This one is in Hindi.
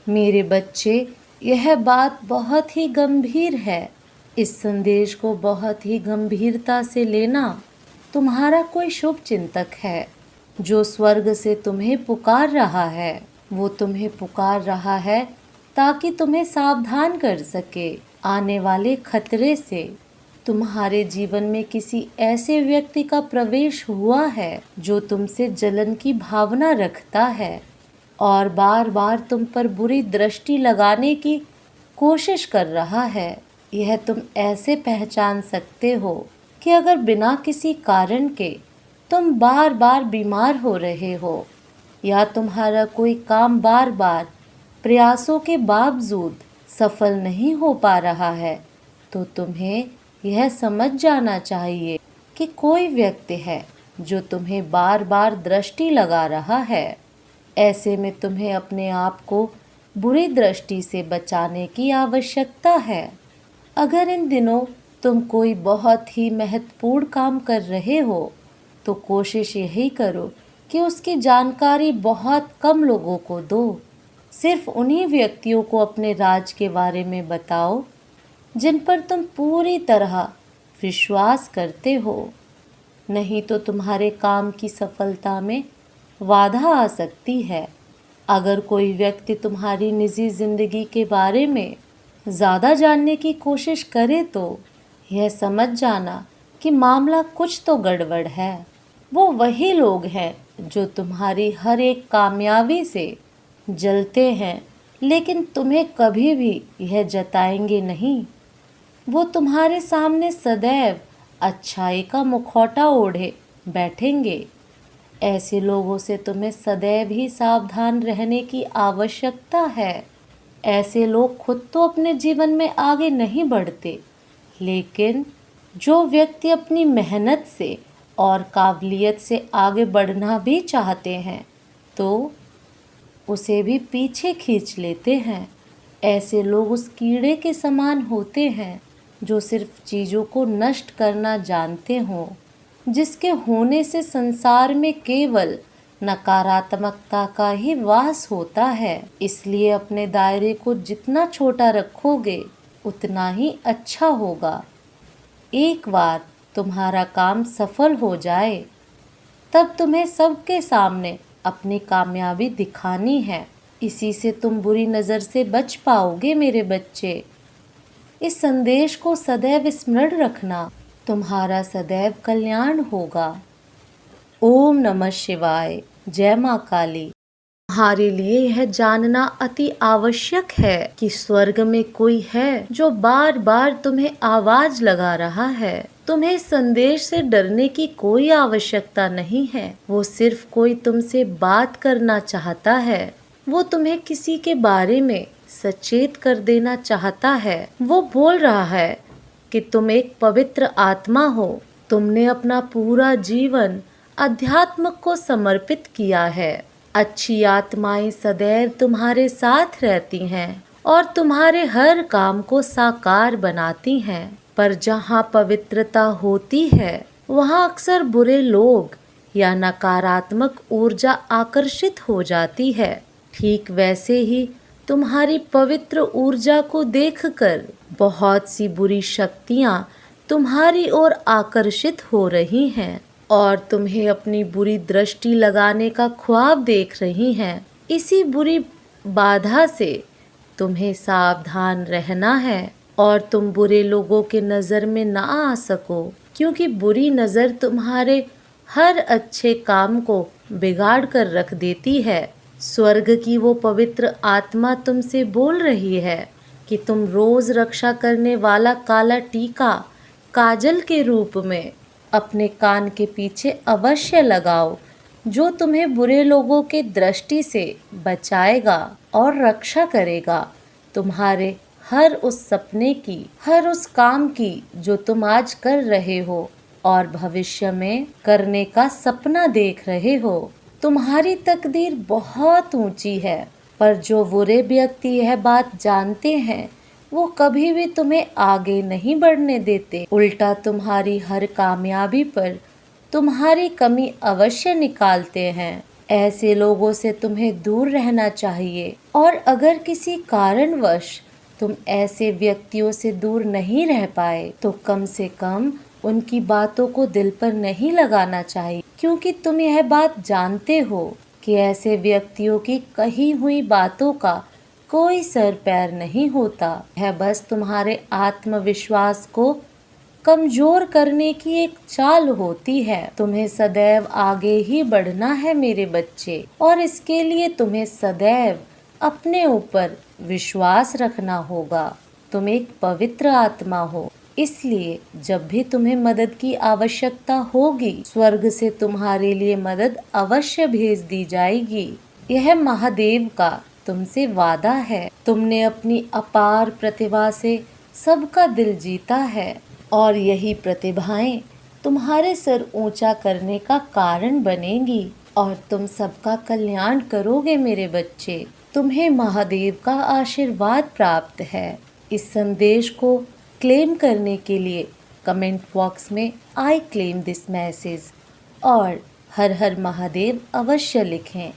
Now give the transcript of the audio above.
मेरे बच्चे, यह बात बहुत ही गंभीर है। इस संदेश को बहुत ही गंभीरता से लेना। तुम्हारा कोई शुभ चिंतक है जो स्वर्ग से तुम्हें पुकार रहा है। वो तुम्हें पुकार रहा है ताकि तुम्हें सावधान कर सके आने वाले खतरे से। तुम्हारे जीवन में किसी ऐसे व्यक्ति का प्रवेश हुआ है जो तुमसे जलन की भावना रखता है और बार बार तुम पर बुरी दृष्टि लगाने की कोशिश कर रहा है। यह तुम ऐसे पहचान सकते हो कि अगर बिना किसी कारण के तुम बार बार बीमार हो रहे हो या तुम्हारा कोई काम बार बार प्रयासों के बावजूद सफल नहीं हो पा रहा है, तो तुम्हें यह समझ जाना चाहिए कि कोई व्यक्ति है जो तुम्हें बार बार दृष्टि लगा रहा है। ऐसे में तुम्हें अपने आप को बुरी दृष्टि से बचाने की आवश्यकता है। अगर इन दिनों तुम कोई बहुत ही महत्वपूर्ण काम कर रहे हो, तो कोशिश यही करो कि उसकी जानकारी बहुत कम लोगों को दो। सिर्फ उन्हीं व्यक्तियों को अपने राज के बारे में बताओ जिन पर तुम पूरी तरह विश्वास करते हो, नहीं तो तुम्हारे काम की सफलता में बाधा आ सकती है। अगर कोई व्यक्ति तुम्हारी निजी जिंदगी के बारे में ज़्यादा जानने की कोशिश करे तो यह समझ जाना कि मामला कुछ तो गड़बड़ है। वो वही लोग हैं जो तुम्हारी हर एक कामयाबी से जलते हैं, लेकिन तुम्हें कभी भी यह जताएंगे नहीं। वो तुम्हारे सामने सदैव अच्छाई का मुखौटा ओढ़े बैठेंगे। ऐसे लोगों से तुम्हें सदैव ही सावधान रहने की आवश्यकता है। ऐसे लोग खुद तो अपने जीवन में आगे नहीं बढ़ते, लेकिन जो व्यक्ति अपनी मेहनत से और काबिलियत से आगे बढ़ना भी चाहते हैं, तो उसे भी पीछे खींच लेते हैं। ऐसे लोग उस कीड़े के समान होते हैं जो सिर्फ चीज़ों को नष्ट करना जानते हों, जिसके होने से संसार में केवल नकारात्मकता का ही वास होता है। इसलिए अपने दायरे को जितना छोटा रखोगे उतना ही अच्छा होगा। एक बार तुम्हारा काम सफल हो जाए, तब तुम्हें सबके सामने अपनी कामयाबी दिखानी है। इसी से तुम बुरी नज़र से बच पाओगे मेरे बच्चे। इस संदेश को सदैव स्मरण रखना, तुम्हारा सदैव कल्याण होगा। ओम नमः शिवाय। जय माँ काली। तुम्हारे लिए यह जानना अति आवश्यक है कि स्वर्ग में कोई है जो बार बार तुम्हें आवाज लगा रहा है। तुम्हें संदेश से डरने की कोई आवश्यकता नहीं है। वो सिर्फ कोई तुमसे बात करना चाहता है। वो तुम्हें किसी के बारे में सचेत कर देना चाहता है। वो बोल रहा है कि तुम एक पवित्र आत्मा हो। तुमने अपना पूरा जीवन अध्यात्म को समर्पित किया है। अच्छी आत्माएं सदैव तुम्हारे साथ रहती हैं और तुम्हारे हर काम को साकार बनाती हैं। पर जहाँ पवित्रता होती है, वहाँ अक्सर बुरे लोग या नकारात्मक ऊर्जा आकर्षित हो जाती है। ठीक वैसे ही तुम्हारी पवित्र ऊर्जा को देखकर बहुत सी बुरी शक्तियाँ तुम्हारी ओर आकर्षित हो रही हैं और तुम्हें अपनी बुरी दृष्टि लगाने का ख्वाब देख रही हैं। इसी बुरी बाधा से तुम्हें सावधान रहना है और तुम बुरे लोगों के नज़र में ना आ सको, क्योंकि बुरी नज़र तुम्हारे हर अच्छे काम को बिगाड़ कर रख देती है। स्वर्ग की वो पवित्र आत्मा तुमसे बोल रही है कि तुम रोज रक्षा करने वाला काला टीका काजल के रूप में अपने कान के पीछे अवश्य लगाओ, जो तुम्हें बुरे लोगों के दृष्टि से बचाएगा और रक्षा करेगा। तुम्हारे हर उस सपने की, हर उस काम की जो तुम आज कर रहे हो और भविष्य में करने का सपना देख रहे हो। तुम्हारी तकदीर बहुत ऊंची है, पर जो बुरे व्यक्ति यह बात जानते हैं, वो कभी भी तुम्हें आगे नहीं बढ़ने देते। उल्टा तुम्हारी हर कामयाबी पर तुम्हारी कमी अवश्य निकालते हैं। ऐसे लोगों से तुम्हें दूर रहना चाहिए। और अगर किसी कारणवश तुम ऐसे व्यक्तियों से दूर नहीं रह पाए तो कम से कम उनकी बातों को दिल पर नहीं लगाना चाहिए, क्योंकि तुम यह बात जानते हो कि ऐसे व्यक्तियों की कही हुई बातों का कोई सर पैर नहीं होता। यह बस तुम्हारे आत्मविश्वास को कमजोर करने की एक चाल होती है। तुम्हें सदैव आगे ही बढ़ना है मेरे बच्चे, और इसके लिए तुम्हें सदैव अपने ऊपर विश्वास रखना होगा। तुम एक पवित्र आत्मा हो, इसलिए जब भी तुम्हें मदद की आवश्यकता होगी, स्वर्ग से तुम्हारे लिए मदद अवश्य भेज दी जाएगी। यह महादेव का तुमसे वादा है। तुमने अपनी अपार प्रतिभा से सबका दिल जीता है, और यही प्रतिभाएं तुम्हारे सर ऊंचा करने का कारण बनेंगी, और तुम सबका कल्याण करोगे मेरे बच्चे। तुम्हें महादेव का आशीर्वाद प्राप्त है। इस संदेश को क्लेम करने के लिए कमेंट बॉक्स में आई क्लेम दिस मैसेज और हर हर महादेव अवश्य लिखें।